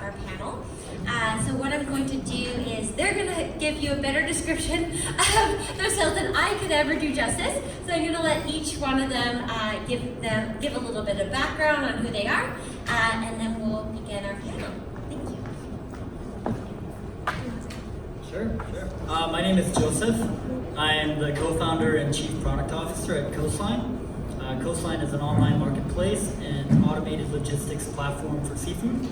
our panel. So what I'm going to do is they're going to give you a better description of themselves than I could ever do justice. So I'm going to let each one of them give a little bit of background on who they are, and then we'll begin our panel. Thank you. Sure. My name is Joseph. I am the co-founder and chief product officer at Coastline. Coastline is an online marketplace and automated logistics platform for seafood.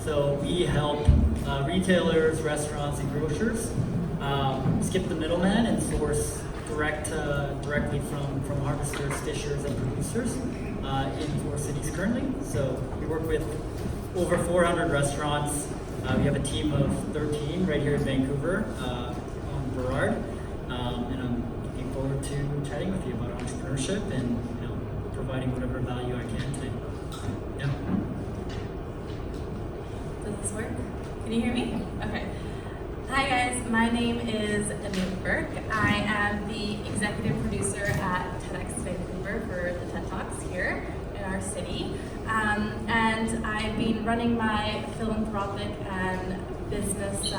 So we help retailers, restaurants, and grocers skip the middleman and source directly from harvesters, fishers, and producers in 4 cities currently. So we work with over 400 restaurants. We have a team of 13 right here in Vancouver on Burrard, and I'm looking forward to chatting with you about entrepreneurship and providing whatever value I can today. Yeah. Does this work? Can you hear me? Okay. Hi guys, my name is Anoop Virk. I am the executive producer at TEDxVancouver for the TED Talks here in our city. And I've been running my philanthropic and business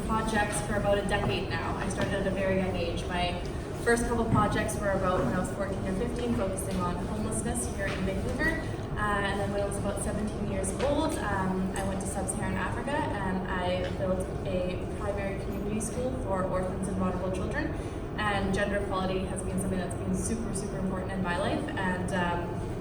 projects for about a decade now. I started at a very young age. My first couple projects were about when I was 14 or 15, focusing on homelessness here in Vancouver. And then when I was about 17 years old, I went to sub-Saharan Africa and I built a primary community school for orphans and vulnerable children. And gender equality has been something that's been super, super important in my life. And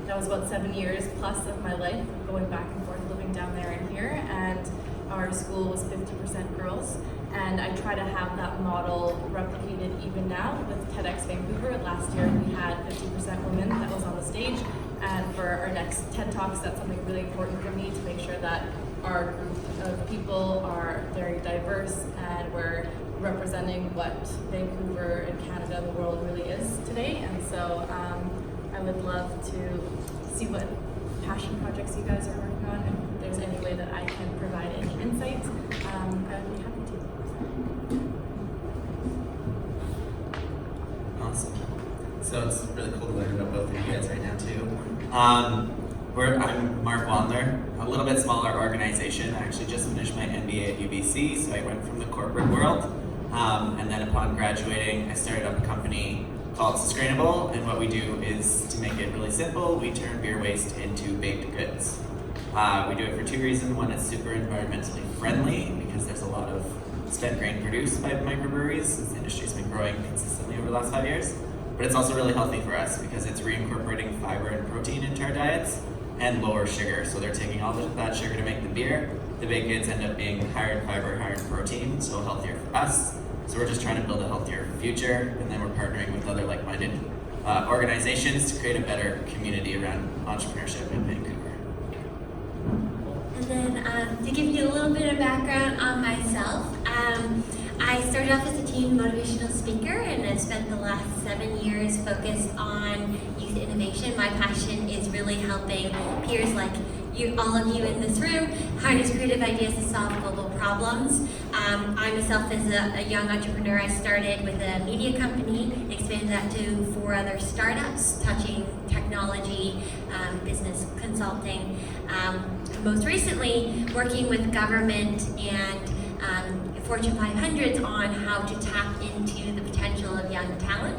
that was about 7 years plus of my life, going back and forth, living down there and here. And our school was 50% girls. And I try to have that model replicated even now with TEDxVancouver. Last year we had 50% women that was on the stage. And for our next TED Talks, that's something really important for me to make sure that our group of people are very diverse and we're representing what Vancouver and Canada and the world really is today. And so I would love to see what passion projects you guys are working on, and if there's any way that I can provide any insights, I would be happy to. Awesome. So it's really cool to learn about both of you guys right now too. I'm Marc Wandler, a little bit smaller organization. I actually just finished my MBA at UBC, so I went from the corporate world. And then upon graduating, I started up a company called Susgrainable, and what we do is, to make it really simple, we turn beer waste into baked goods. We do it for 2 reasons. One, it's super environmentally friendly because there's a lot of spent grain produced by microbreweries. This industry's been growing consistently over the last 5 years. But it's also really healthy for us because it's reincorporating fiber and protein into our diets and lower sugar. So they're taking all that sugar to make the beer. The baked goods end up being higher in fiber, higher in protein, so healthier for us. So we're just trying to build a healthier future, and then we're partnering with other like-minded organizations to create a better community around entrepreneurship in Vancouver. And then to give you a little bit of background on myself, I started off as a teen motivational speaker, and I've spent the last 7 years focused on youth innovation. My passion is really helping peers like you, all of you in this room, harness creative ideas to solve global problems. I myself, as a young entrepreneur, I started with a media company, expanded that to 4 other startups, touching technology, business consulting. Most recently, working with government and Fortune 500s on how to tap into the potential of young talent,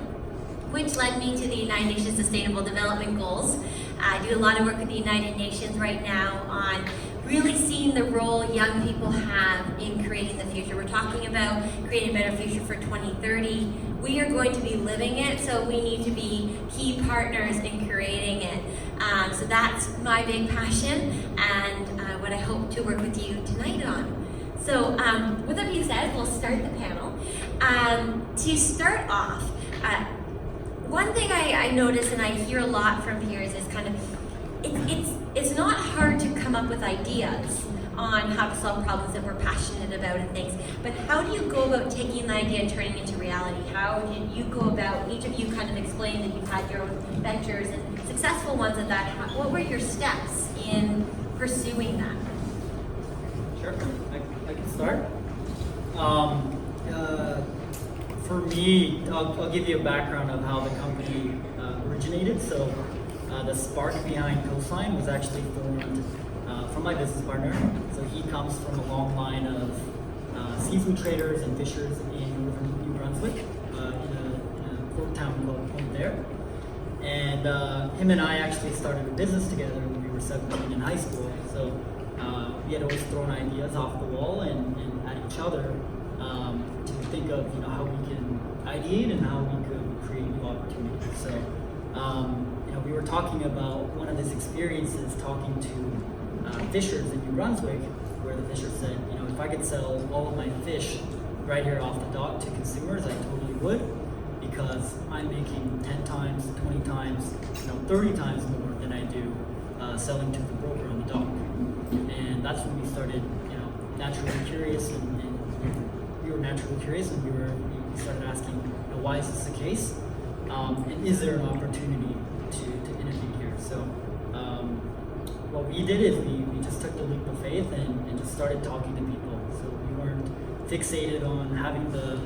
which led me to the United Nations Sustainable Development Goals. I do a lot of work with the United Nations right now on really seeing the role young people have in creating the future. We're talking about creating a better future for 2030. We are going to be living it, so we need to be key partners in creating it. So that's my big passion and what I hope to work with you tonight on. So with that being said, we'll start the panel. To start off, one thing I notice and I hear a lot from peers is kind of, it's not hard to come up with ideas on how to solve problems that we're passionate about and things, but how do you go about taking the idea and turning it into reality? How did you go about, each of you kind of explained that you've had your own ventures and successful ones at that. What were your steps in pursuing that? Sure, I can start. For me, I'll give you a background of how the company originated. So the spark behind Coastline was actually formed from my business partner. So he comes from a long line of seafood traders and fishers in northern New Brunswick, in a port town called Point there. And him and I actually started a business together when we were 17 in high school. So we had always thrown ideas off the wall and at each other to think of how we can ideate and how we could create new opportunities. So we were talking about one of his experiences talking to fishers in New Brunswick, where the fisher said, if I could sell all of my fish right here off the dock to consumers, I totally would, because I'm making 10 times, 20 times, 30 times more than I do selling to the broker on the dock. And that's when we started, naturally curious, and we were naturally curious, and we started asking, why is this the case? And is there an opportunity to innovate here? So what we did is we just took the leap of faith and just started talking to people. So we weren't fixated on having the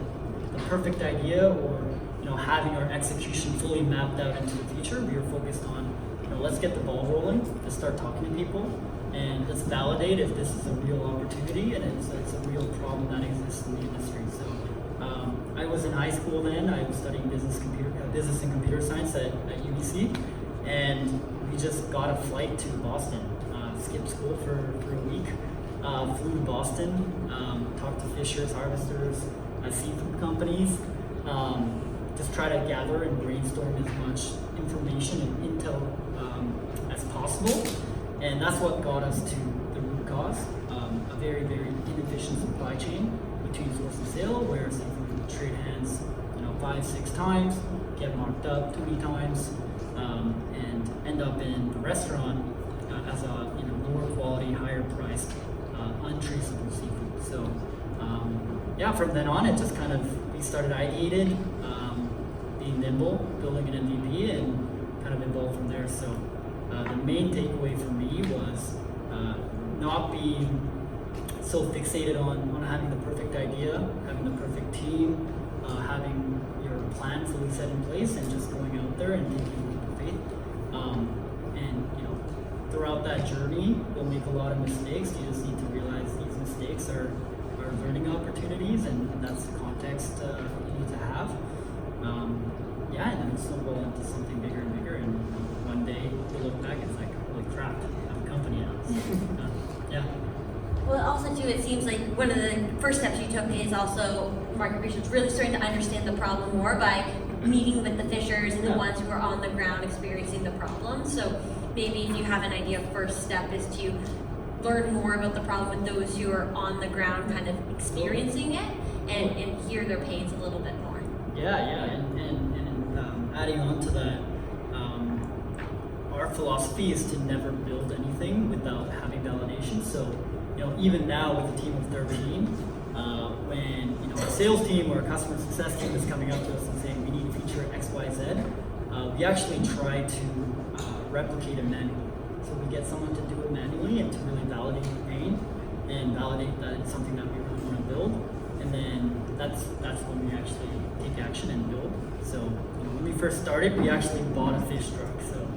perfect idea or having our execution fully mapped out into the future. We were focused on let's get the ball rolling, let's start talking to people, and let's validate if this is a real opportunity and it's a real problem that exists in the industry. So I was in high school then. I was studying business and computer science at UBC, and we just got a flight to Boston, skipped school for a week, flew to Boston, talked to fishers, harvesters, seafood companies, just try to gather and brainstorm as much information and intel as possible. And that's what got us to the root cause, a very, very inefficient supply chain between source and sale, where seafood would trade hands 5-6 times, get marked up 20 times, and end up in the restaurant as a lower quality, higher priced, untraceable seafood. So from then on, it just kind of, we started ideated, being nimble, building an MVP, and kind of evolved from there. So the main takeaway for me was not being so fixated on having the perfect idea, having the perfect team, having your plan fully set in place, and just going out there and taking a leap of faith. And throughout that journey, you'll make a lot of mistakes. You just need to realize these mistakes are learning opportunities, and that's the context you need to have. And then snowball into something bigger and bigger, and one day you look back, it's like, holy crap, I have a company now. So, Well, also too, it seems like one of the first steps you took is also market research, really starting to understand the problem more by meeting with the fishers and the ones who are on the ground experiencing the problem. So maybe if you have an idea, first step is to learn more about the problem with those who are on the ground kind of experiencing it and hear their pains a little bit more. And adding on to that, our philosophy is to never build anything without having validation. So, even now with a team of 13, when a sales team or a customer success team is coming up to us and saying we need to feature X, Y, Z, we actually try to replicate it manually. So we get someone to do it manually and to really validate the pain and validate that it's something that we really want to build. And then that's when we actually take action and build. So when we first started, we actually bought a fish truck. So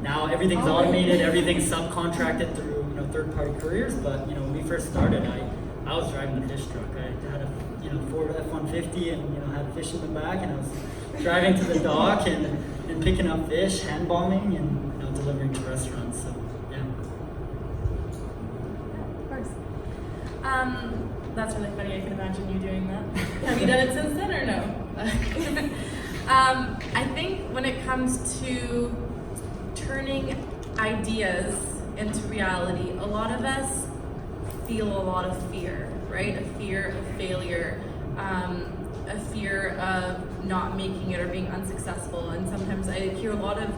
now everything's automated, everything's subcontracted through third-party couriers. But when we first started, I was driving the fish truck. I had a Ford F-150 and had fish in the back, and I was driving to the dock and picking up fish, hand bombing, and delivering to restaurants. So of course. That's really funny. I can imagine you doing that. Have you done it since then or no? I think when it comes to turning ideas into reality, a lot of us feel a lot of fear, right? A fear of failure, a fear of not making it or being unsuccessful. And sometimes I hear a lot of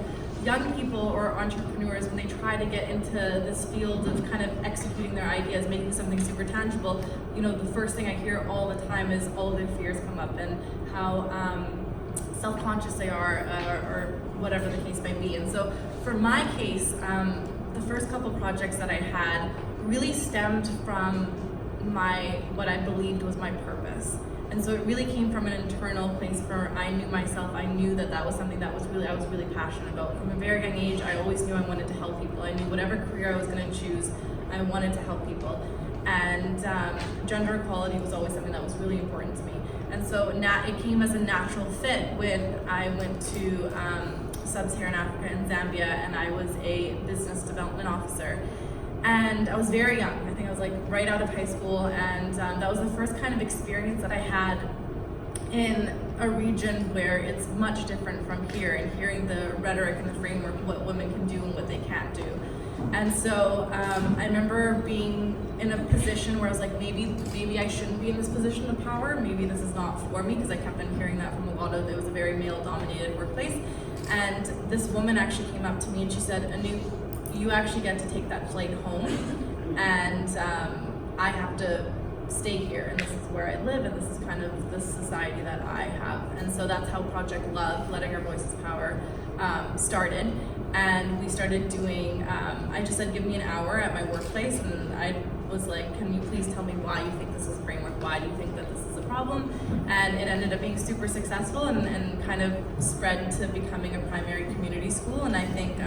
young people or entrepreneurs, when they try to get into this field of kind of executing their ideas, making something super tangible, the first thing I hear all the time is all of their fears come up and how self-conscious they are, or whatever the case might be. And so for my case, the first couple projects that I had really stemmed from what I believed was my purpose. And so it really came from an internal place where I knew myself. I knew that was something that I was really passionate about. From a very young age, I always knew I wanted to help people. I knew whatever career I was going to choose, I wanted to help people. And gender equality was always something that was really important to me. And so it came as a natural fit when I went to Sub-Saharan Africa and Zambia, and I was a business development officer. And I was very young. I think I was like right out of high school, and that was the first kind of experience that I had in a region where it's much different from here, and hearing the rhetoric and the framework of what women can do and what they can't do. And so I remember being in a position where I was like, maybe I shouldn't be in this position of power. Maybe this is not for me, because I kept on hearing that from it was a very male-dominated workplace. And this woman actually came up to me and she said, Anoop, you actually get to take that flight home, and I have to stay here, and this is where I live, and this is kind of the society that I have. And so that's how Project Love, Letting Our Voices Power, started. And we started doing, I just said, give me an hour at my workplace, and I was like, can you please tell me why you think this is a framework? Why do you think that this is a problem? And it ended up being super successful and kind of spread to becoming a primary community school. And I think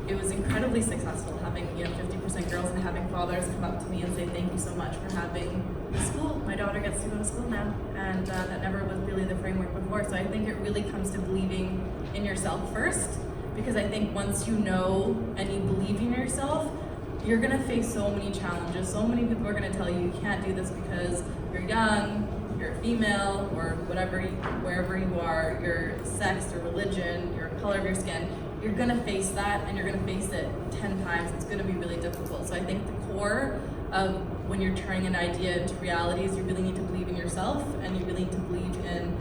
it was incredibly successful, having 50% girls and having fathers come up to me and say, thank you so much for having the school. My daughter gets to go to school now, and that never was really the framework before. So I think it really comes to believing in yourself first, because I think once you know and you believe in yourself, you're gonna face so many challenges. So many people are gonna tell you you can't do this because you're young, you're a female, or whatever, wherever you are, your sex, your religion, your color of your skin. You're gonna face that, and you're gonna face it 10 times. It's gonna be really difficult. So I think the core of when you're turning an idea into reality is you really need to believe in yourself, and you really need to believe in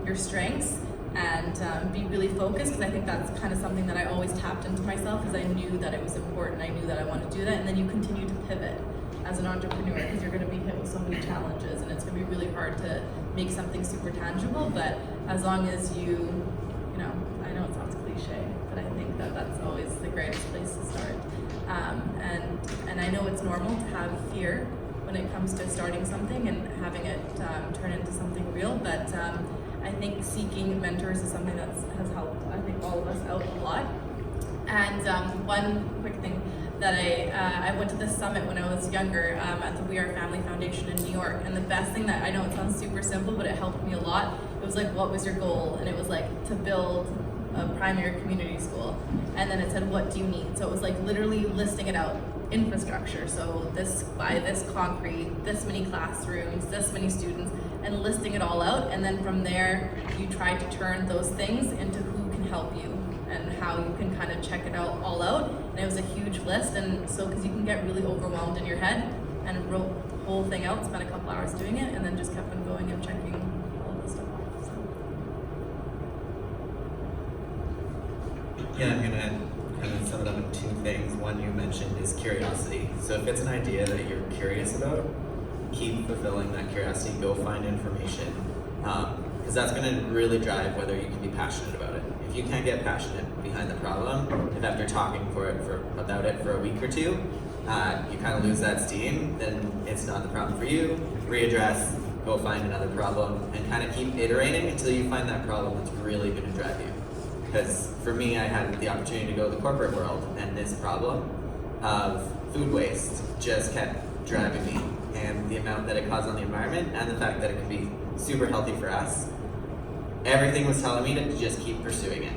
your strengths, and be really focused, because I think that's kind of something that I always tapped into myself, because I knew that it was important. I knew that I wanted to do that, and then you continue to pivot as an entrepreneur, because you're gonna be hit with so many challenges, and it's gonna be really hard to make something super tangible. But as long as I know it sounds cliche, but I think that that's always the greatest place to start. And I know it's normal to have fear when it comes to starting something and having it turn into something real, but I think seeking mentors is something that has helped, I think, all of us out a lot. And one quick thing that I went to this summit when I was younger at the We Are Family Foundation in New York, and the best thing that, I know it sounds super simple, but it helped me a lot. It was like, what was your goal? And it was like to build a primary community school. And then it said, what do you need? So it was like literally listing it out. Infrastructure, so buy this concrete, this many classrooms, this many students, and listing it all out. And then from there, you try to turn those things into who can help you and how you can kind of check it out all out. And it was a huge list, and so because you can get really overwhelmed in your head, and wrote the whole thing out, spent a couple hours doing it, and then just kept on going and checking all of the stuff off. So. Yeah, I'm gonna kind of sum it up in two things. One you mentioned is curiosity. So if it's an idea that you're curious about, keep fulfilling that curiosity, go find information. Because that's gonna really drive whether you can be passionate about it. If you can't get passionate behind the problem, if after talking about it for a week or two, you kind of lose that steam, then it's not the problem for you. Readdress, go find another problem, and kind of keep iterating until you find that problem that's really gonna drive you. Because for me, I had the opportunity to go to the corporate world, and this problem of food waste just kept driving me, and the amount that it caused on the environment, and the fact that it can be super healthy for us. Everything was telling me to just keep pursuing it.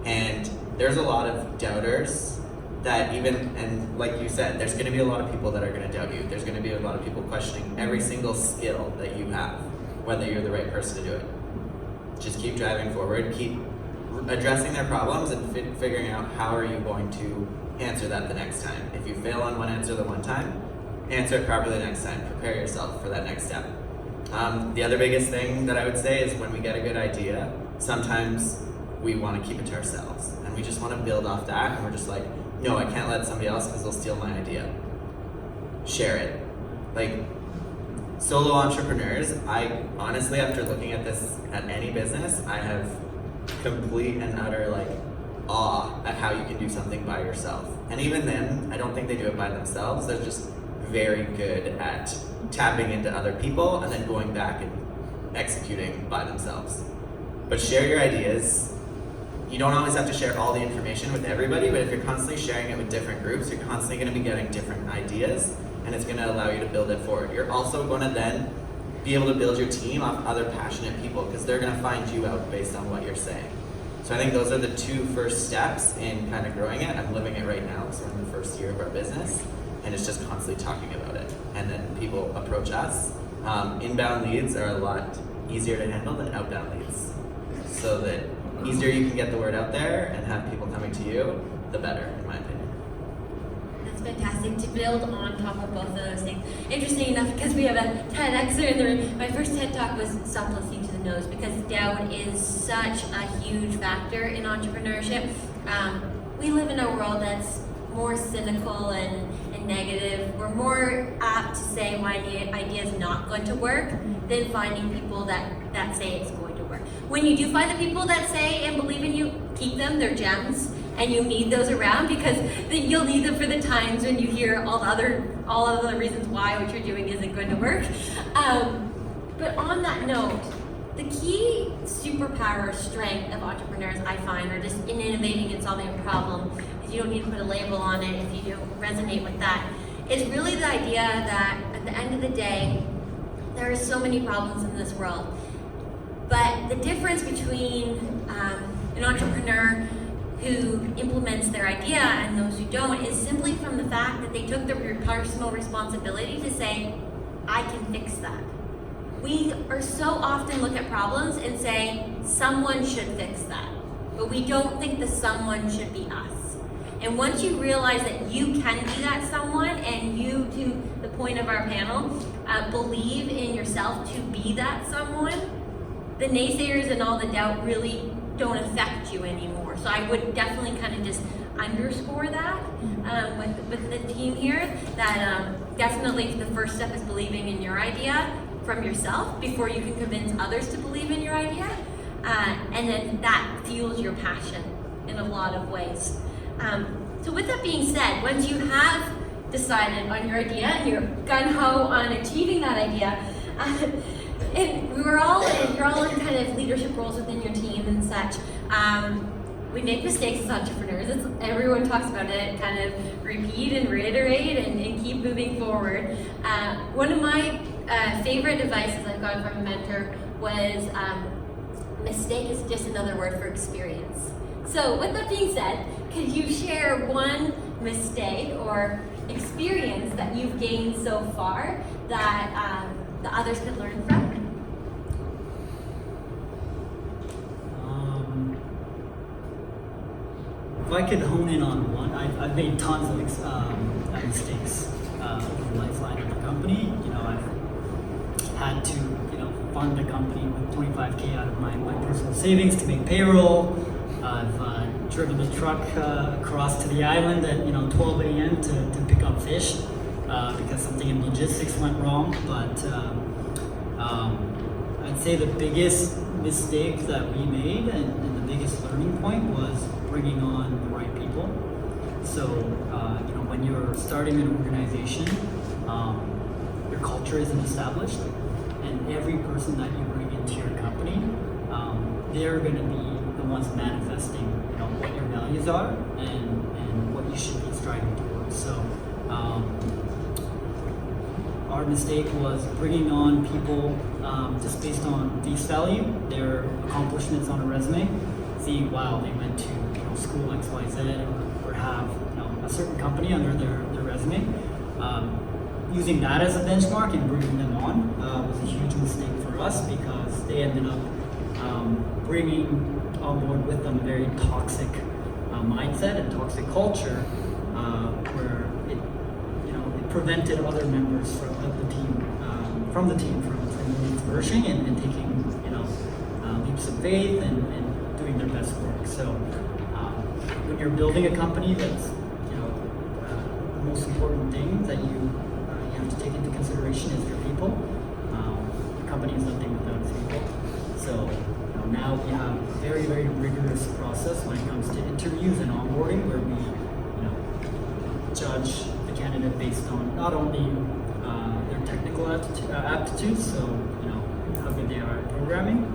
And there's a lot of doubters that and like you said, there's gonna be a lot of people that are gonna doubt you. There's gonna be a lot of people questioning every single skill that you have, whether you're the right person to do it. Just keep driving forward, keep addressing their problems, and figuring out how are you going to answer that the next time. If you fail on one answer the one time, answer it properly the next time. Prepare yourself for that next step. The other biggest thing that I would say is when we get a good idea, sometimes we want to keep it to ourselves, and we just want to build off that, and we're just like, no, I can't let somebody else because they'll steal my idea. Share it. Like, solo entrepreneurs, I honestly, after looking at this, at any business, I have complete and utter awe at how you can do something by yourself. And even then, I don't think they do it by themselves. There's just very good at tapping into other people and then going back and executing by themselves. But share your ideas. You don't always have to share all the information with everybody, but if you're constantly sharing it with different groups, you're constantly going to be getting different ideas, and it's going to allow you to build it forward. You're also going to then be able to build your team off other passionate people, because they're going to find you out based on what you're saying. So I think those are the two first steps in kind of growing it. I'm living it right now, so we're in the first year of our business, and it's just constantly talking about it. And then people approach us. Inbound leads are a lot easier to handle than outbound leads. So that easier you can get the word out there and have people coming to you, the better, in my opinion. That's fantastic to build on top of both of those things. Interesting enough, because we have a TEDxer in the room. My first TED Talk was Stop Listening to the No's, because doubt is such a huge factor in entrepreneurship. We live in a world that's more cynical and negative. We're more apt to say my idea is not going to work than finding people that say it's going to work. When you do find the people that say and believe in you, keep them, they're gems, and you need those around, because you'll need them for the times when you hear all of the reasons why what you're doing isn't going to work. But on that note, the key superpower strength of entrepreneurs, I find, are just in innovating and solving a problem. You don't need to put a label on it if you don't resonate with that. It's really the idea that at the end of the day, there are so many problems in this world. But the difference between an entrepreneur who implements their idea and those who don't is simply from the fact that they took the personal responsibility to say, I can fix that. We are so often look at problems and say, someone should fix that. But we don't think the someone should be us. And once you realize that you can be that someone, and you, to the point of our panel, believe in yourself to be that someone, the naysayers and all the doubt really don't affect you anymore. So I would definitely kind of just underscore that with the team here, that definitely the first step is believing in your idea from yourself before you can convince others to believe in your idea. And then that fuels your passion in a lot of ways. So with that being said, once you have decided on your idea and you're gung-ho on achieving that idea, and you're all in kind of leadership roles within your team and such, we make mistakes as entrepreneurs. Everyone talks about it, kind of repeat and reiterate and keep moving forward. One of my favorite advices I've gotten from a mentor was mistake is just another word for experience. So with that being said, could you share one mistake or experience that you've gained so far that the others could learn from? If I could hone in on one, I've made tons of mistakes over the lifeline of the company. I've had to fund the company with $25K out of my personal savings to make payroll. I've driven the truck across to the island at 12 a.m. to pick up fish because something in logistics went wrong. But I'd say the biggest mistake that we made and the biggest learning point was bringing on the right people. So when you're starting an organization, your culture isn't established, and every person that you bring into your company, they're going to be the ones manifesting what your values are and what you should be striving towards. So our mistake was bringing on people just based on face value, their accomplishments on a resume, seeing, wow, they went to school XYZ or have a certain company under their resume. Using that as a benchmark and bringing them on was a huge mistake for us, because they ended up bringing on board with them a very toxic mindset and toxic culture, where it prevented other members from the team from flourishing and taking leaps of faith and doing their best work. So when you're building a company, that's the most important thing that you have to take into consideration is your people. The company is nothing without its people. So now we have a very, very rigorous process when it comes to interviews and onboarding, where we judge the candidate based on not only their technical aptitudes, so how good they are at programming,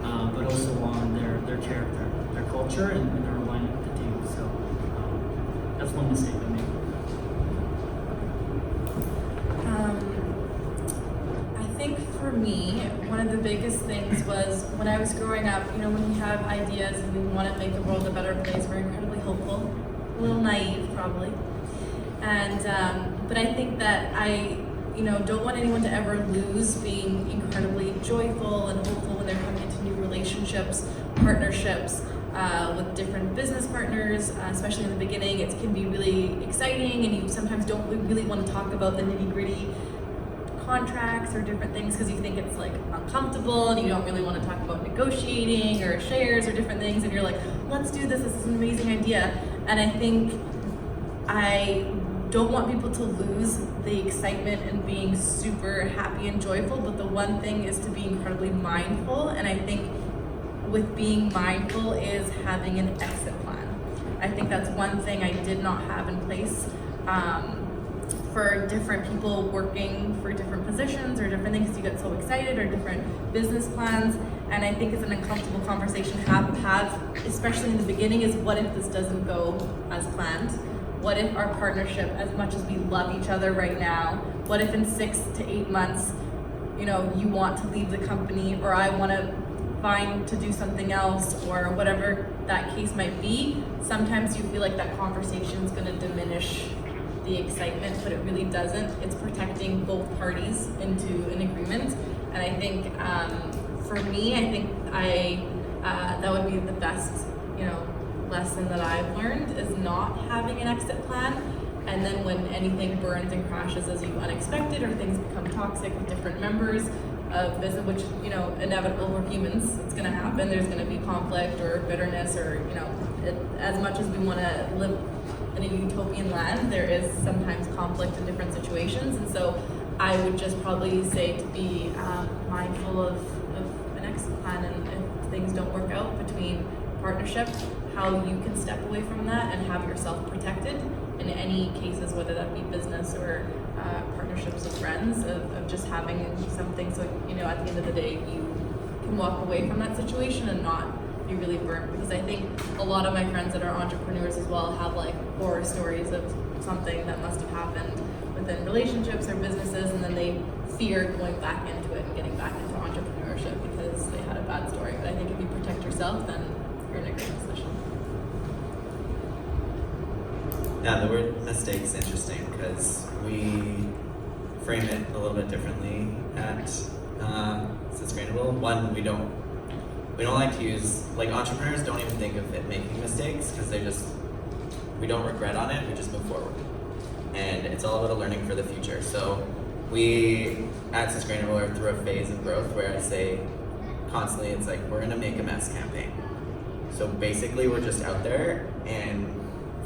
but also on their character, their culture, and their alignment with the team. So that's one mistake I made. I think for me, one of the biggest things was when I was growing up, when we have ideas and we want to make the world a better place, we're incredibly hopeful, a little naive probably. And, but I think that I don't want anyone to ever lose being incredibly joyful and hopeful when they're coming into new relationships, partnerships, with different business partners, especially in the beginning. It can be really exciting, and you sometimes don't really want to talk about the nitty-gritty contracts or different things because you think it's like uncomfortable, and you don't really want to talk about negotiating or shares or different things, and you're like, let's do this is an amazing idea. And I think I don't want people to lose the excitement and being super happy and joyful, but the one thing is to be incredibly mindful, and I think with being mindful is having an exit plan. I think that's one thing I did not have in place for different people working for different positions or different things. You get so excited, or different business plans, and I think it's an uncomfortable conversation to have, especially in the beginning, is what if this doesn't go as planned? What if our partnership, as much as we love each other right now, what if in 6 to 8 months, you want to leave the company, or I want to find to do something else, or whatever that case might be? Sometimes you feel like that conversation is going to diminish the excitement, but it really doesn't. It's protecting both parties into an agreement. And I think for me, I think that would be the best, lesson that I've learned, is not having an exit plan. And then when anything burns and crashes as you unexpected, or things become toxic with different members of business, which, inevitable, we're humans, it's gonna happen. There's gonna be conflict or bitterness, or, as much as we wanna live in a utopian land, there is sometimes conflict in different situations. And so I would just probably say to be mindful of an exit plan, and if things don't work out between partnership, how you can step away from that and have yourself protected in any cases, whether that be business or partnerships with friends, of just having something so, at the end of the day, you can walk away from that situation and not be really burnt. Because I think a lot of my friends that are entrepreneurs as well have like horror stories of something that must have happened within relationships or businesses, and then they fear going back into it and getting back into entrepreneurship because they had a bad story. But I think if you protect yourself, then you're in a great position. Yeah, the word mistake is interesting because we frame it a little bit differently at Susgrainable. One, we don't like to use, like, entrepreneurs don't even think of it making mistakes because we don't regret on it, we just move forward. And it's all about a learning for the future. So we at Susgrainable are through a phase of growth where I say constantly, it's like, we're gonna make a mess campaign. So basically we're just out there and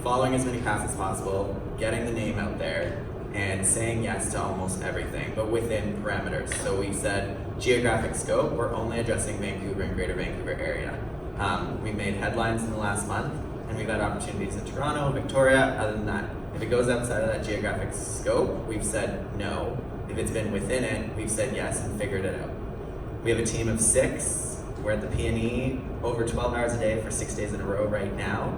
following as many paths as possible, getting the name out there, and saying yes to almost everything, but within parameters. So we said geographic scope, we're only addressing Vancouver and Greater Vancouver area. We made headlines in the last month, and we've had opportunities in Toronto, Victoria. Other than that, if it goes outside of that geographic scope, we've said no. If it's been within it, we've said yes and figured it out. We have a team of 6. We're at the P&E over 12 hours a day for 6 days in a row right now.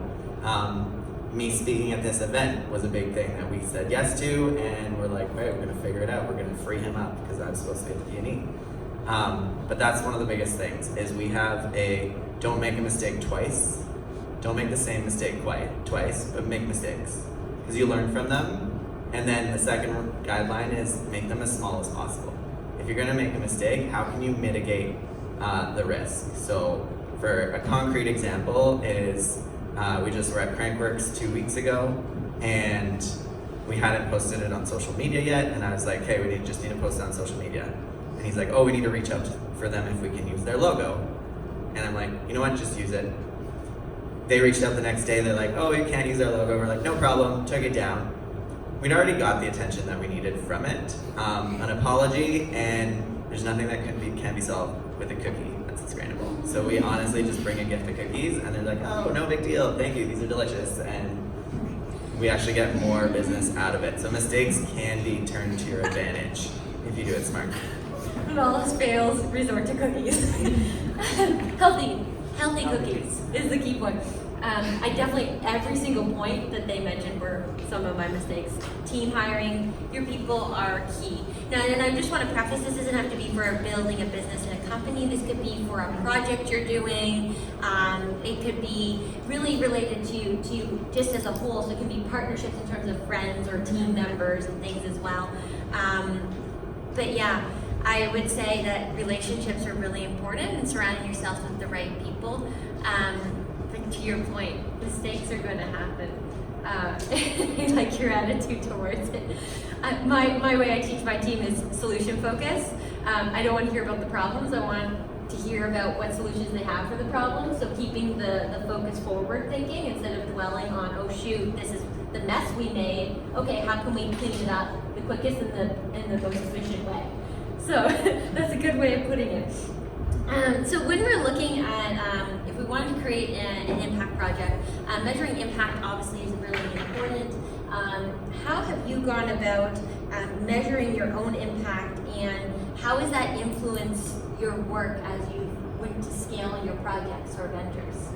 Me speaking at this event was a big thing that we said yes to, and we're like, wait, we're gonna figure it out. We're gonna free him up because I was supposed to be at the P&E. But that's one of the biggest things, is we have don't make a mistake twice. Don't make the same mistake twice, but make mistakes because you learn from them. And then the second guideline is make them as small as possible. If you're gonna make a mistake, how can you mitigate the risk? So for a concrete example is, we just were at Crankworks 2 weeks ago, and we hadn't posted it on social media yet, and I was like, hey, we just need to post it on social media. And he's like, oh, we need to reach out for them if we can use their logo. And I'm like, you know what, just use it. They reached out the next day, they're like, oh, you can't use our logo. We're like, no problem, took it down. We'd already got the attention that we needed from it, an apology, and there's nothing that can be solved with a cookie. That's Susgrainable. So we honestly just bring a gift of cookies, and they're like, oh, no big deal, thank you, these are delicious. And we actually get more business out of it. So mistakes can be turned to your advantage if you do it smart. When all else fails, resort to cookies. Healthy cookies is the key point. I definitely, every single point that they mentioned were some of my mistakes. Team hiring, your people are key. Now, and I just want to preface, this doesn't have to be for building a business in a company. This could be for a project you're doing. It could be really related to you just as a whole. So it can be partnerships in terms of friends or team members and things as well. But yeah, I would say that relationships are really important and surrounding yourself with the right people. But to your point, mistakes are going to happen. I like your attitude towards it. My way I teach my team is solution focus. I don't want to hear about the problems. I want to hear about what solutions they have for the problems. So keeping the focus forward thinking instead of dwelling on, oh shoot, this is the mess we made. Okay, how can we clean it up the quickest and the most efficient way? So that's a good way of putting it. So when we're looking at, if we wanted to create an impact project, measuring impact obviously is really important. How have you gone about measuring your own impact, and how has that influenced your work as you went to scale your projects or ventures?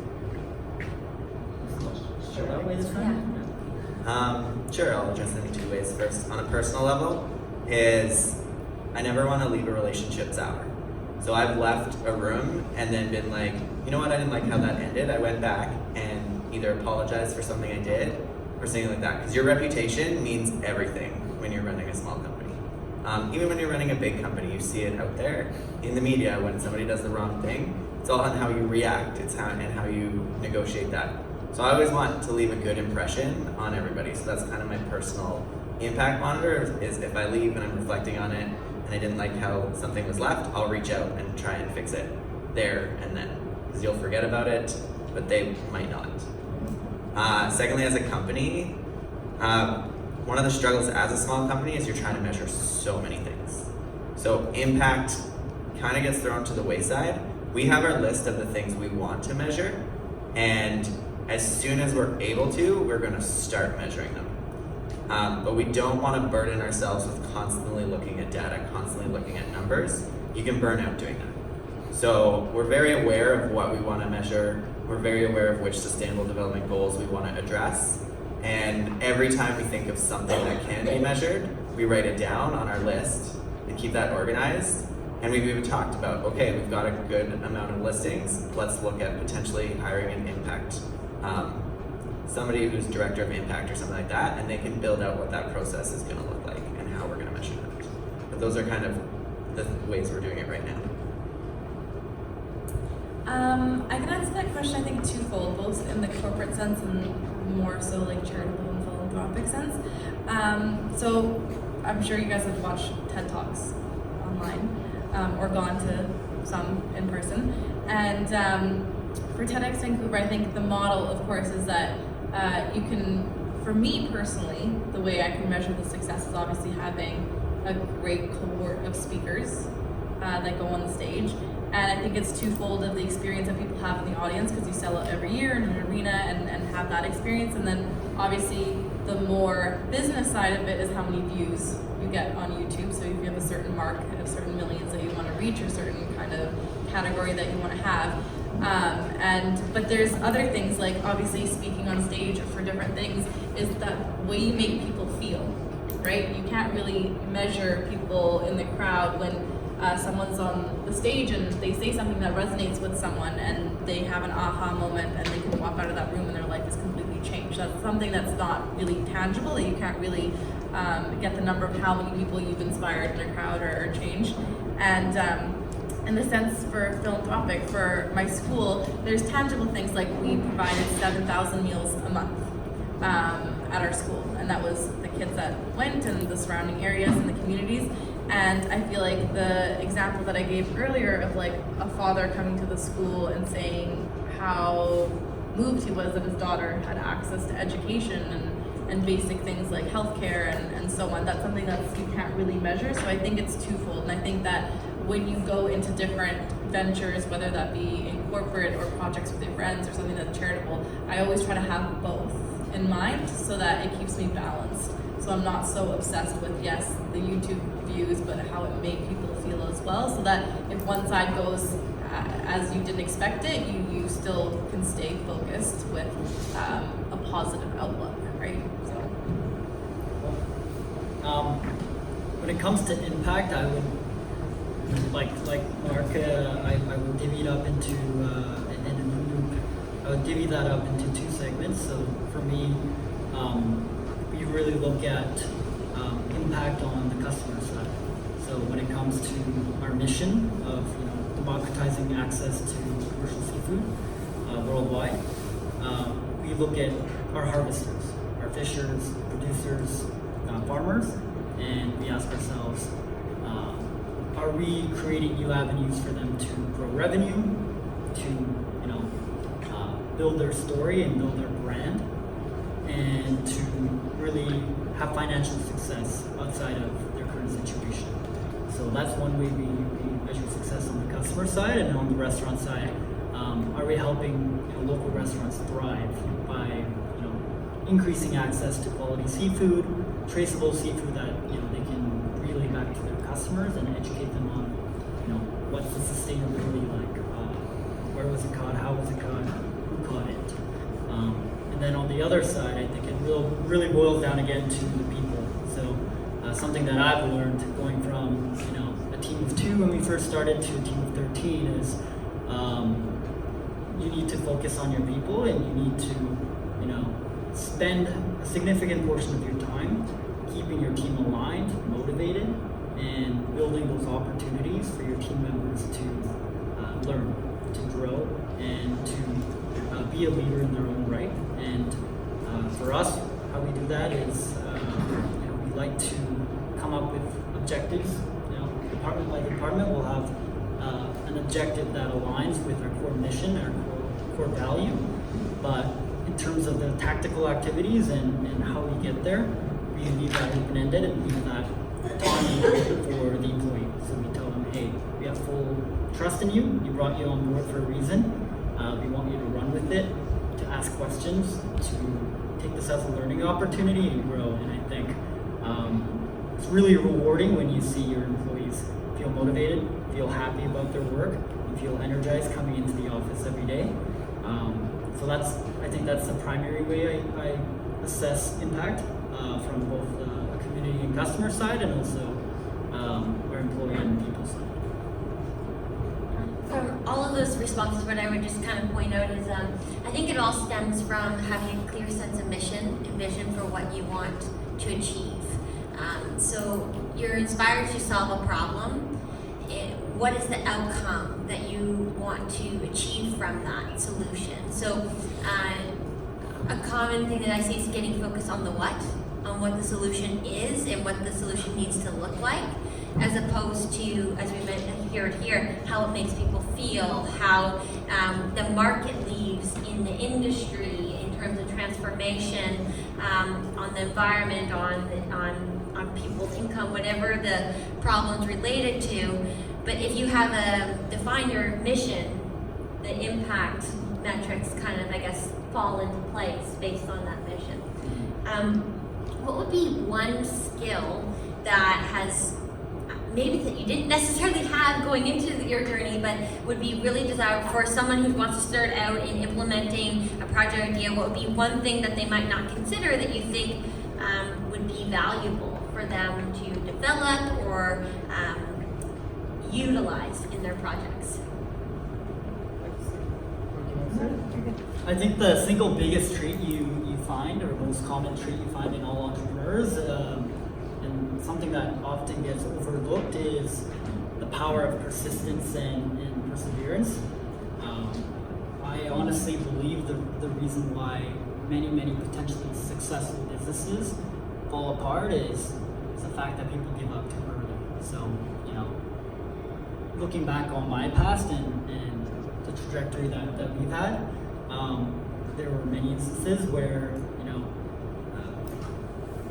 Sure, that way is fine. Sure, I'll address it in two ways. First, on a personal level, is I never want to leave a relationship sour. So I've left a room and then been like, you know what, I didn't like how that ended. I went back and either apologized for something I did or something like that. Because your reputation means everything when you're running a small company. Even when you're running a big company, you see it out there in the media when somebody does the wrong thing. It's all on how you react. It's how you negotiate that. So I always want to leave a good impression on everybody. So that's kind of my personal impact monitor, is if I leave and I'm reflecting on it and I didn't like how something was left, I'll reach out and try and fix it there and then. Because you'll forget about it, but they might not. Secondly, as a company, one of the struggles as a small company is you're trying to measure so many things. So impact kind of gets thrown to the wayside. We have our list of the things we want to measure, and as soon as we're able to, we're going to start measuring them. But we don't want to burden ourselves with constantly looking at data, constantly looking at numbers. You can burn out doing that. So we're very aware of what we want to measure. We're very aware of which sustainable development goals we want to address. And every time we think of something that can be measured, we write it down on our list and keep that organized. And we've even talked about, okay, we've got a good amount of listings. Let's look at potentially hiring an impact, somebody who's director of impact or something like that, and they can build out what that process is going to look like and how we're going to measure that. But those are kind of the ways we're doing it right now. I can answer that question, I think, twofold, both in the corporate sense and more so like charitable and philanthropic sense. So I'm sure you guys have watched TED Talks online or gone to some in person. And for TEDxVancouver, I think the model, of course, is that you can, for me personally, the way I can measure the success is obviously having a great cohort of speakers that go on the stage. And I think it's twofold of the experience that people have in the audience, because you sell it every year in an arena and have that experience. And then obviously the more business side of it is how many views you get on YouTube. So if you have a certain mark of certain millions that you want to reach, or certain kind of category that you want to have. But there's other things, like obviously speaking on stage for different things is that way you make people feel, right? You can't really measure people in the crowd when someone's on the stage and they say something that resonates with someone and they have an aha moment and they can walk out of that room and their life is completely changed. That's something that's not really tangible, that you can't really get the number of how many people you've inspired in a crowd or changed. And in the sense for philanthropic, for my school, there's tangible things like we provided 7,000 meals a month at our school, and that was the kids that went and the surrounding areas and the communities. And I feel like the example that I gave earlier of like a father coming to the school and saying how moved he was that his daughter had access to education and basic things like healthcare and so on, that's something that you can't really measure. So I think it's twofold, and I think that when you go into different ventures, whether that be in corporate or projects with your friends or something that's charitable, I always try to have both. in mind so that it keeps me balanced. So I'm not so obsessed with, yes, the YouTube views, but how it made people feel as well, so that if one side goes as you didn't expect it, you still can stay focused with a positive outlook, right? So. When it comes to impact, I would, like Marc, I will divvy it up into, and Anoop, I would divvy that up into two segments. So for me, we really look at impact on the customer side. So when it comes to our mission of democratizing access to commercial seafood worldwide, we look at our harvesters, our fishers, producers, farmers, and we ask ourselves, are we creating new avenues for them to grow revenue, to build their story and build their brand, and to really have financial success outside of their current situation. So that's one way we measure success on the customer side, and on the restaurant side, are we helping local restaurants thrive by increasing access to quality seafood, traceable seafood that they can relay back to their customers and educate them on what's the sustainability like, where was it caught, how was it caught, who caught it, and then on the other side, I think it really boils down again to the people. So something that I've learned going from a team of 2 when we first started to a team of 13 is you need to focus on your people, and you need to spend a significant portion of your time keeping your team aligned, motivated, and building those opportunities for your team members to learn, to grow, and to be a leader in their own right. And for us, how we do that is we like to come up with objectives. Department by department, we'll have an objective that aligns with our core mission, our core value. But in terms of the tactical activities and how we get there, we leave that open-ended and leave that autonomy for the employee. So we tell them, hey, we have full trust in you. We brought you on board for a reason. We want you to run with it, to ask questions, to take this as a learning opportunity and grow. And I think it's really rewarding when you see your employees feel motivated, feel happy about their work, and feel energized coming into the office every day. So I think that's the primary way I assess impact from both the community and customer side, and also our employee and people side. From all of those responses, what I would just kind of point out is I think it all stems from having a clear sense of mission and vision for what you want to achieve. So you're inspired to solve a problem. What is the outcome that you want to achieve from that solution? So a common thing that I see is getting focused on the what, on what the solution is and what the solution needs to look like, as opposed to, as we mentioned here, how it makes people feel, how the market leaves in the industry in terms of transformation, on the environment, on people's income, whatever the problem's related to. But if you have define your mission, the impact metrics kind of, I guess, fall into place based on that mission. What would be one skill that has maybe that you didn't necessarily have going into your journey, but would be really desirable for someone who wants to start out in implementing a project idea? What would be one thing that they might not consider that you think would be valuable for them to develop or utilize in their projects? I think the single biggest trait you find, or most common trait you find in all entrepreneurs, and something that often gets overlooked, is the power of persistence and perseverance. I honestly believe the reason why many potentially successful businesses fall apart is the fact that people give up too early. So, looking back on my past and the trajectory that we've had, there were many instances where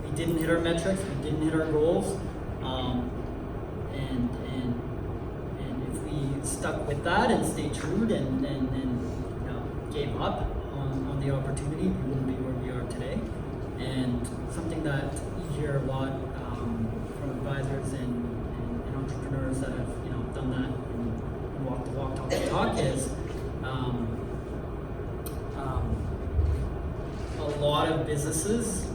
we didn't hit our metrics, we didn't hit our goals, and if we stuck with that and stayed true and gave up on the opportunity, we wouldn't be where we are today. And something that you hear a lot from advisors and entrepreneurs that have done that and walk the walk, talk the talk is a lot of businesses.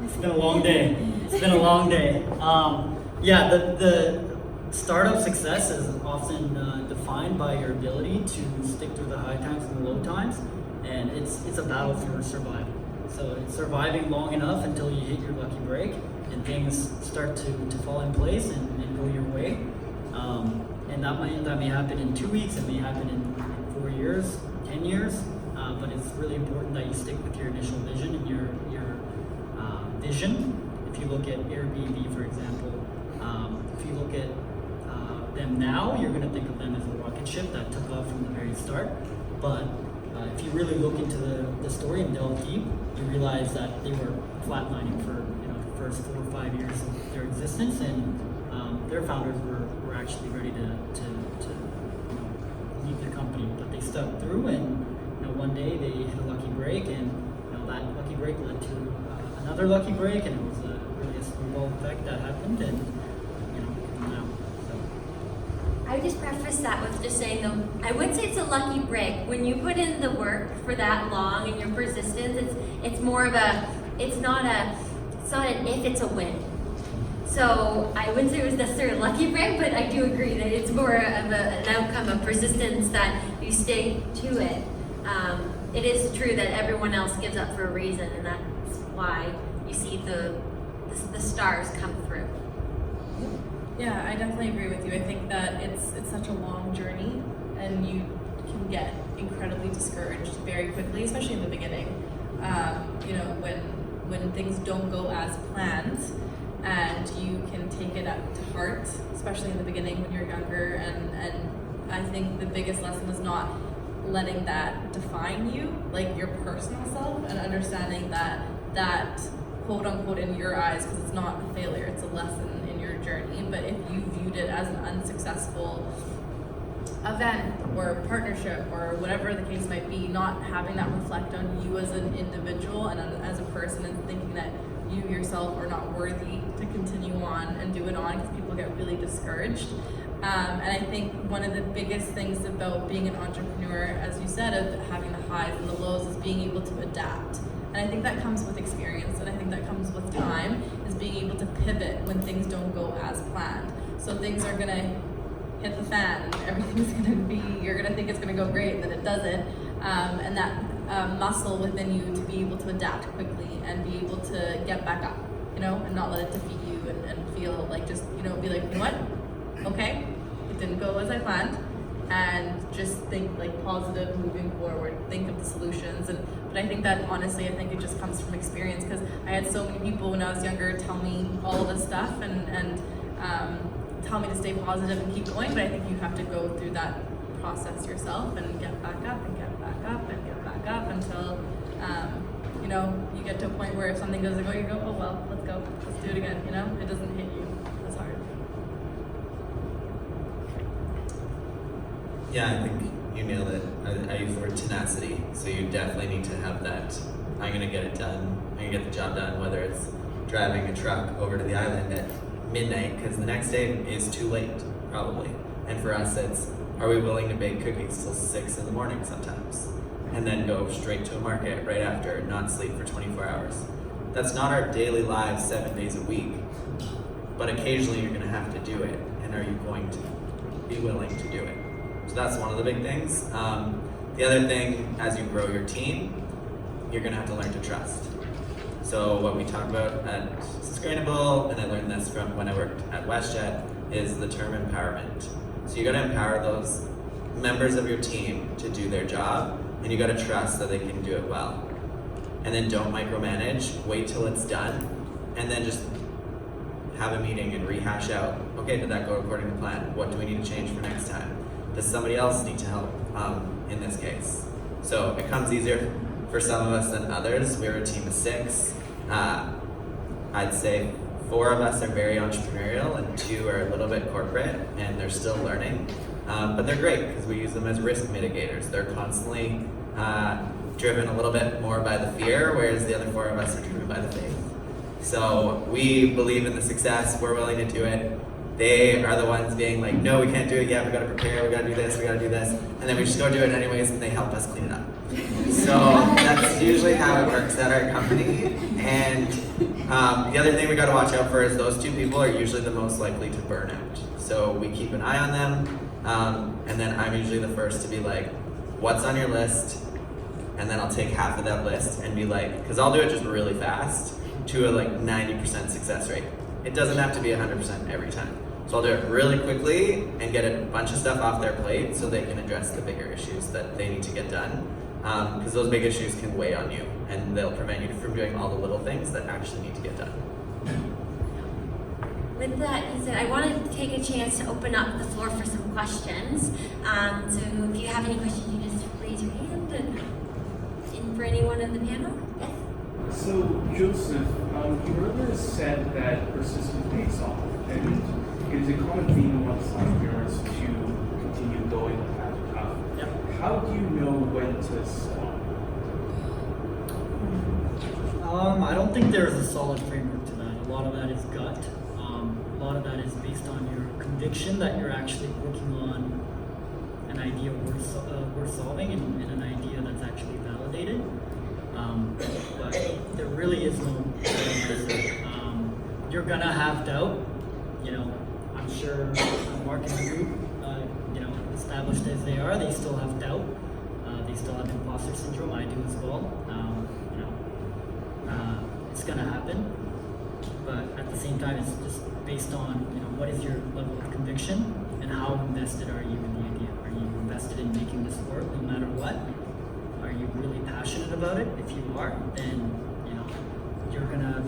It's been a long day. It's been a long day. Yeah, the startup success is often defined by your ability to stick through the high times and the low times, and it's a battle for survival. So it's surviving long enough until you hit your lucky break and things start to fall in place and go your way. And that may happen in 2 weeks, it may happen in 4 years, 10 years, but it's really important that you stick with your initial vision and your vision. If you look at Airbnb, for example, if you look at them now, you're going to think of them as a rocket ship that took off from the very start. But if you really look into the story and delve deep, you realize that they were flatlining for the first 4 or 5 years of their existence, and their founders were actually ready to leave their company, but they stuck through, and one day they hit a lucky break, and that lucky break led to another lucky break, and it was really a snowball effect that happened, and now. So. I would just preface that with just saying though, I would say it's a lucky break. When you put in the work for that long and your persistence, it's more of it's not an if, it's a when. So I wouldn't say it was necessarily a lucky break, but I do agree that it's more of an outcome of persistence that you stay to it. It is true that everyone else gives up for a reason, and that's why you see the stars come through. Yeah, I definitely agree with you. I think that it's such a long journey, and you can get incredibly discouraged very quickly, especially in the beginning. When things don't go as planned, and you can take it up to heart, especially in the beginning when you're younger. And I think the biggest lesson is not letting that define you, like your personal self, and understanding that quote unquote in your eyes, because it's not a failure, it's a lesson in your journey. But if you viewed it as an unsuccessful event or partnership or whatever the case might be, not having that reflect on you as an individual and as a person, and thinking that you yourself are not worthy to continue on and do it on, because people get really discouraged. And I think one of the biggest things about being an entrepreneur, as you said, of having the highs and the lows, is being able to adapt. And I think that comes with experience, and I think that comes with time, is being able to pivot when things don't go as planned. So things are gonna hit the fan, everything's gonna be, you're gonna think it's gonna go great, and then it doesn't. And that muscle within you to be able to adapt quickly and be able to get back up, and not let it defeat you, and feel like just, be like, you know what? Okay, it didn't go as I planned, and just think like positive moving forward, think of the solutions. But I think that honestly, I think it just comes from experience, because I had so many people when I was younger tell me all of this stuff and tell me to stay positive and keep going, but I think you have to go through that process yourself and get back up and get back up and get back up until you get to a point where if something doesn't go, you go, oh well, let's go, let's do it again. It doesn't hit you as hard. Yeah, I think you nailed it. I use the word tenacity. So you definitely need to have that, I'm gonna get it done, I'm gonna get the job done, whether it's driving a truck over to the island at midnight, because the next day is too late, probably. And for us, it's, are we willing to bake cookies till 6 in the morning sometimes? And then go straight to a market right after, not sleep for 24 hours. That's not our daily lives 7 days a week, but occasionally you're gonna have to do it, and are you going to be willing to do it? So that's one of the big things. The other thing, as you grow your team, you're gonna have to learn to trust. So what we talk about at Susgrainable, and I learned this from when I worked at WestJet, is the term empowerment. So you gotta empower those members of your team to do their job, and you gotta trust that they can do it well. And then don't micromanage, wait till it's done, and then just have a meeting and rehash out, okay, did that go according to plan? What do we need to change for next time? Does somebody else need to help in this case? So it comes easier for some of us than others. We're a team of 6. I'd say 4 of us are very entrepreneurial and 2 are a little bit corporate, and they're still learning. But they're great because we use them as risk mitigators. They're constantly driven a little bit more by the fear, whereas the other 4 of us are driven by the faith. So we believe in the success, we're willing to do it. They are the ones being like, no, we can't do it yet, we gotta prepare, we gotta do this, we gotta do this. And then we just go do it anyways, and they help us clean it up. So that's usually how it works at our company. And the other thing we gotta watch out for is those 2 people are usually the most likely to burn out. So we keep an eye on them, and then I'm usually the first to be like, what's on your list? And then I'll take half of that list and be like, because I'll do it just really fast to a like 90% success rate. It doesn't have to be 100% every time. So I'll do it really quickly and get a bunch of stuff off their plate so they can address the bigger issues that they need to get done. Because those big issues can weigh on you and they'll prevent you from doing all the little things that actually need to get done. With that, he said, I wanted to take a chance to open up the floor for some questions. So if you have any questions, you just raise your hand. And for anyone in the panel? Yes? So, Joseph, you earlier said that persistence pays off, and it is a common theme amongst entrepreneurs to continue going the path of tough. Yep. How do you know when to stop? I don't think there's a solid framework to that. A lot of that is gut. A lot of that is based on your conviction that you're actually working on an idea worth solving and an idea that's actually validated. But there really is no answer. You're gonna have doubt. You know, I'm sure Marc and Anoop, established as they are, they still have doubt. They still have imposter syndrome. I do as well. It's gonna happen. But at the same time, it's just based on what is your level of conviction and how invested are you in the idea? Are you invested in making this work no matter what? Are you really passionate about it? If you are, then you're gonna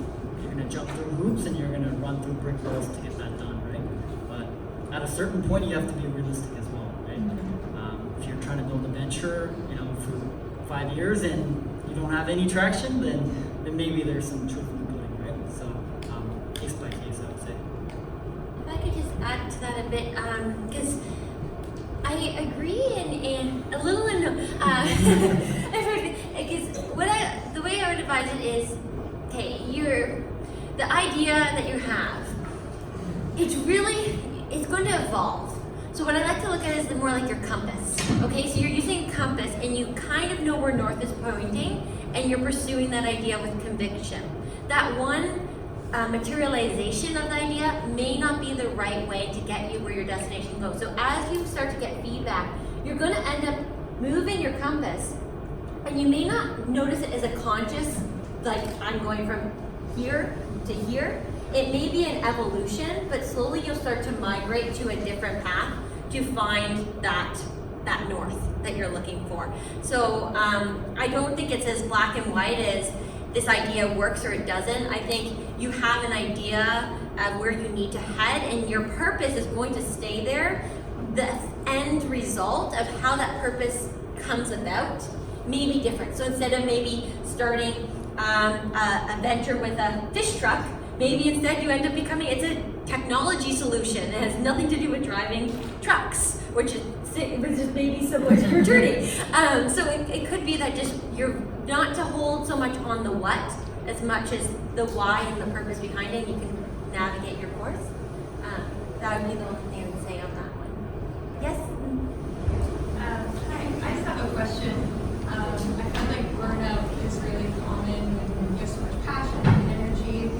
jump through hoops and you're gonna run through brick walls to get that done, right? But at a certain point, you have to be realistic as well, right? If you're trying to build a venture, for 5 years and you don't have any traction, then maybe there's some truth in the pudding, right? So case by case, I would say. If I could just add to that a bit, because I agree and a little no. Because the way I would advise it is, okay, the idea that you have, it's going to evolve. So what I like to look at is more like your compass. Okay, so you're using a compass and you kind of know where north is pointing and you're pursuing that idea with conviction. That one materialization of the idea may not be the right way to get you where your destination goes. So as you start to get feedback, you're going to end up moving your compass, and you may not notice it as a conscious, like I'm going from here to here. It may be an evolution, but slowly you'll start to migrate to a different path to find that north that you're looking for. So I don't think it's as black and white as this idea works or it doesn't. I think you have an idea of where you need to head, and your purpose is going to stay there. The end result of how that purpose comes about may be different. So instead of maybe starting a venture with a fish truck, maybe instead you end up it's a technology solution. It has nothing to do with driving trucks, which is maybe similar to your journey. So it could be that just you're not to hold so much on the what as much as the why and the purpose behind it. You can navigate your course. That would be the only thing I would say on that one. Yes? Hi, I just have a question. I find like burnout is really common when you have so much passion and energy,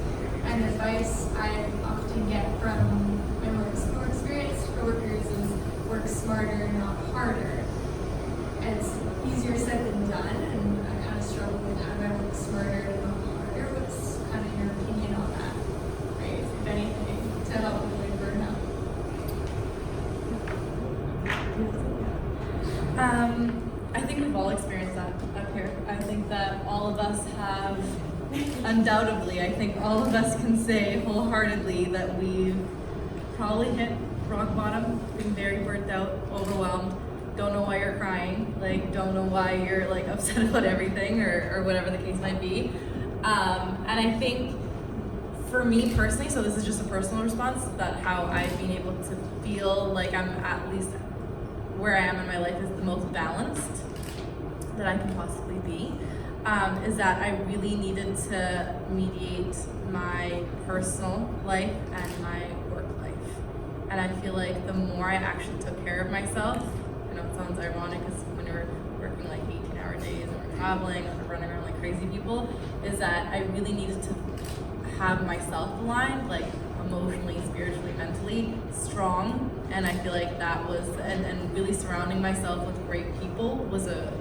and advice I often get from my more experienced coworkers is work smarter, not harder. And it's easier said than done, and I kind of struggle with how do I work smarter, not harder. What's kind of your opinion on that, right? If anything, to help avoid burnout. I think we've all experienced that up here. I think that all of us have, undoubtedly, I think all of us can say wholeheartedly that we've probably hit rock bottom, been very burnt out, overwhelmed, don't know why you're crying, don't know why you're upset about everything or whatever the case might be. And I think for me personally, so this is just a personal response, that how I've been able to feel like I'm at least where I am in my life is the most balanced that I can possibly be, is that I really needed to mediate my personal life and my work life. And I feel like the more I actually took care of myself, I know it sounds ironic because when you're working like 18-hour days and we're traveling and we're running around like crazy people, is that I really needed to have myself aligned, like emotionally, spiritually, mentally strong. And I feel like that was, and really surrounding myself with great people was a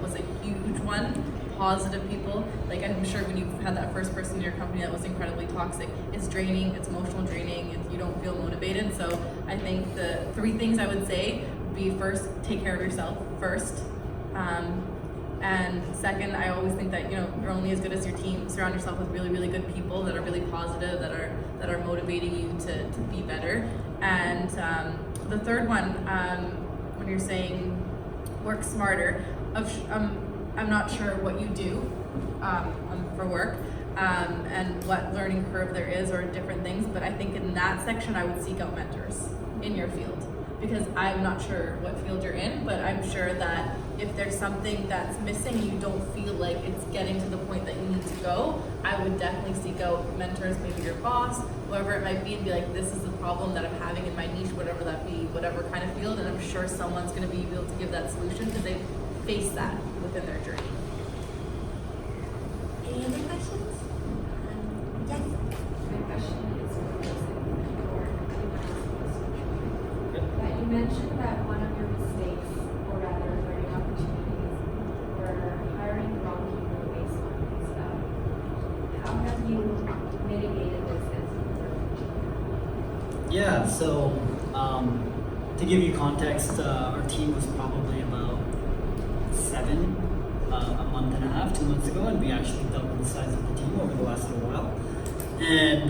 huge one. Positive people. Like, I'm sure when you've had that first person in your company that was incredibly toxic, it's draining, it's emotional draining, and you don't feel motivated. So I think the 3 things I would say would be, first, take care of yourself first. And second, I always think that, you know, you're only as good as your team. Surround yourself with really, really good people that are really positive, that are motivating you to be better. And the third one, when you're saying work smarter, I'm not sure what you do for work and what learning curve there is or different things, but I think in that section I would seek out mentors in your field, because I'm not sure what field you're in, but I'm sure that if there's something that's missing, you don't feel like it's getting to the point that you need to go, I would definitely seek out mentors, maybe your boss, whoever it might be, and be like, this is the problem that I'm having in my niche, whatever that be, whatever kind of field, and I'm sure someone's going to be able to give that solution because they've faced that within their journey. Any other questions? Yes. My question is for that you mentioned that one of your mistakes, or rather learning opportunities, were hiring the wrong people based on these. How have you mitigated this as you work? Yeah, so to give you context, our team was probably about 7 a month and a half, 2 months ago, and we actually doubled the size of the team over the last little while. And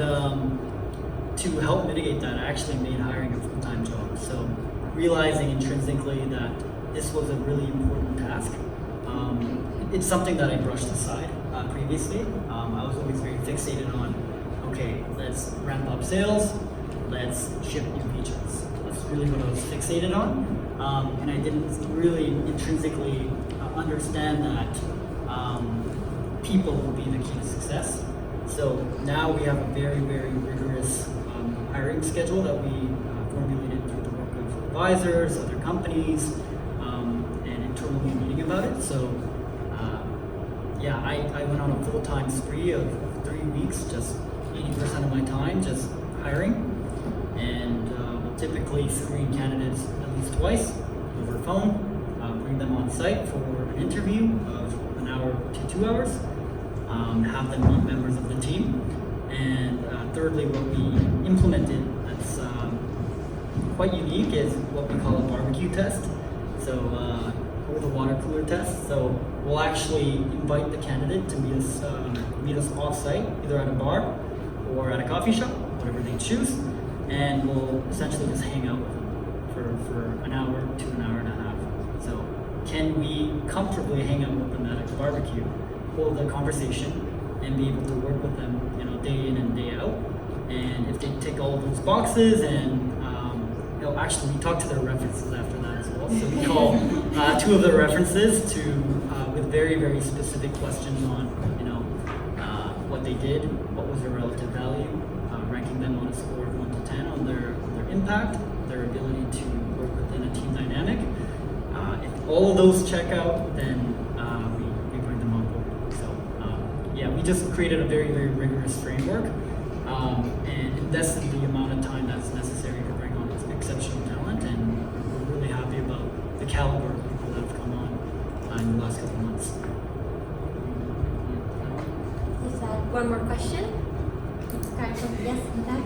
to help mitigate that, I actually made hiring a full-time job. So realizing intrinsically that this was a really important task, it's something that I brushed aside previously. I was always very fixated on, okay, let's ramp up sales, let's ship new features. That's really what I was fixated on. And I didn't really intrinsically understand that people will be the key to success. So now we have a very, very rigorous hiring schedule that we formulated through the work of advisors, other companies, and internally meeting about it. So yeah, I went on a full-time spree of 3 weeks, just 80% of my time just hiring, and we'll typically screen candidates at least twice over phone, bring them on site for an interview of 1 hour to 2 hours, have them meet members of the team, and thirdly, what we implemented that's quite unique is what we call a barbecue test. So, or the water cooler test. So we'll actually invite the candidate to meet us off site, either at a bar or at a coffee shop, whatever they choose, and we'll essentially just hang out with them for 1 hour to 1 hour and a half. So can we comfortably hang out with them at a barbecue, hold a conversation, and be able to work with them, you know, day in and day out? And if they tick all of those boxes, and actually we talk to their references after that as well. So we call 2 of their references to with very, very specific questions on, what they did, what was their relative value, ranking them on a score of 1 to 10 on their impact, their ability to work within a team dynamic. If all of those check out, then we bring them on board. So yeah, we just created a very, very rigorous framework and invested the amount of time that's necessary to bring on exceptional talent, and we're really happy about the caliber of people that have come on in the last couple months. Is that one more question? Yes, in the back.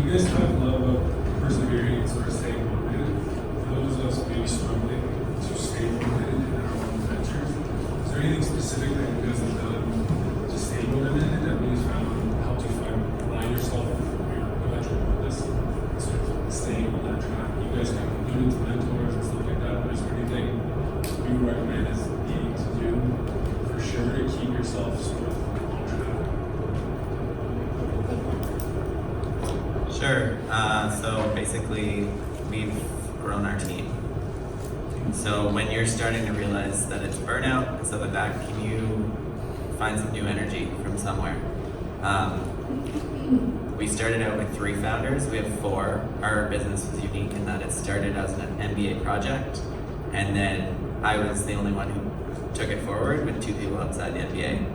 You guys talk a lot about persevering and sort of staying motivated. For those of us maybe struggling to stay motivated in our own ventures, is there anything specific that you guys have done to stay motivated that really found helped you find yourself your eventual purpose, and sort of staying on that track? You guys have alluded to mentors and stuff like that, but is there anything you would recommend as needing to do for sure to keep yourself sort of on track? Sure. So basically, we've grown our team. So when you're starting to realize that it's burnout and stuff like that, can you find some new energy from somewhere? We started out with 3 founders. We have 4. Our business was unique in that it started as an MBA project, and then I was the only one who took it forward with 2 people outside the MBA.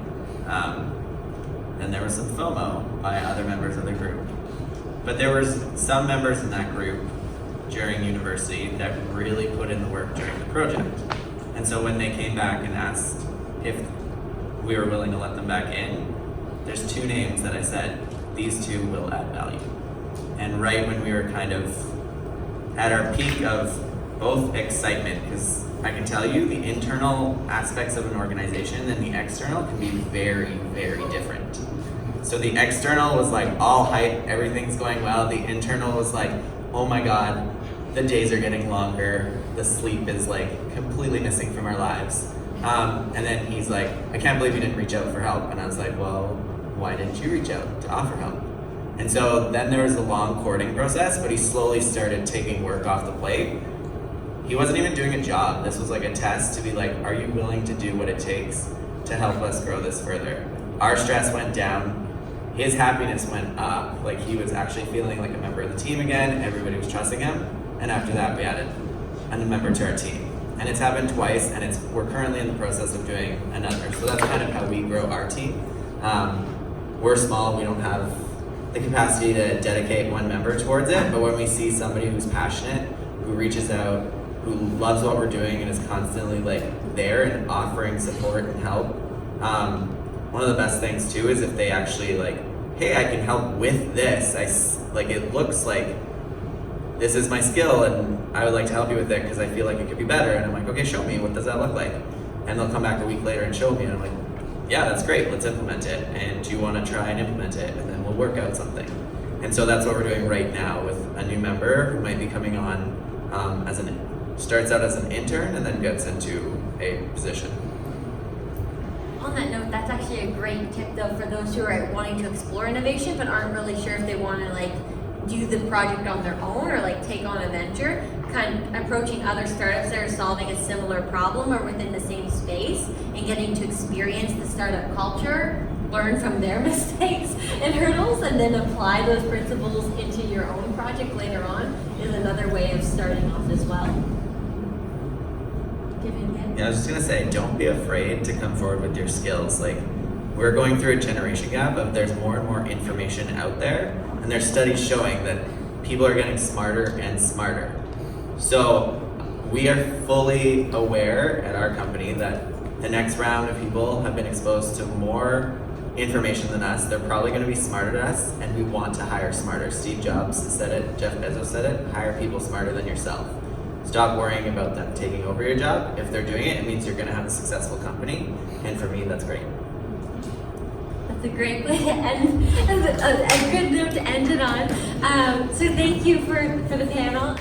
And there was some FOMO by other members of the group. But there was some members in that group during university that really put in the work during the project. And so when they came back and asked if we were willing to let them back in, there's 2 names that I said, these 2 will add value. And right when we were kind of at our peak of both excitement, because I can tell you the internal aspects of an organization and the external can be very, very different. So the external was like all hype, everything's going well. The internal was like, oh my God, the days are getting longer. The sleep is like completely missing from our lives. And then he's like, I can't believe you didn't reach out for help. And I was like, well, why didn't you reach out to offer help? And so then there was a long courting process, but he slowly started taking work off the plate. He wasn't even doing a job. This was like a test to be like, are you willing to do what it takes to help us grow this further? Our stress went down. His happiness went up. Like he was actually feeling like a member of the team again. Everybody was trusting him. And after that, we added a member to our team. And it's happened twice, and we're currently in the process of doing another. So that's kind of how we grow our team. We're small, we don't have the capacity to dedicate one member towards it, but when we see somebody who's passionate, who reaches out, who loves what we're doing and is constantly like there and offering support and help, one of the best things too is if they actually like, hey, I can help with this. It looks like this is my skill and I would like to help you with it because I feel like it could be better. And I'm like, okay, show me, what does that look like? And they'll come back a week later and show me, and I'm like, yeah, that's great, let's implement it. And do you want to try and implement it? And then we'll work out something. And so that's what we're doing right now with a new member who might be coming on starts out as an intern and then gets into a position. On that note, that's actually a great tip though for those who are wanting to explore innovation but aren't really sure if they want to like do the project on their own or like take on a venture, kind of approaching other startups that are solving a similar problem or within the same space and getting to experience the startup culture, learn from their mistakes and hurdles, and then apply those principles into your own project later on is another way of starting off as well. Yeah, I was just gonna say, don't be afraid to come forward with your skills. Like, we're going through a generation gap of there's more and more information out there, and there's studies showing that people are getting smarter and smarter. So we are fully aware at our company that the next round of people have been exposed to more information than us. They're probably gonna be smarter than us, and we want to hire smarter. Steve Jobs said it, Jeff Bezos said it, hire people smarter than yourself. Stop worrying about them taking over your job. If they're doing it, it means you're gonna have a successful company. And for me, that's great. That's a great way to end, a good note to end it on. So thank you for the panel.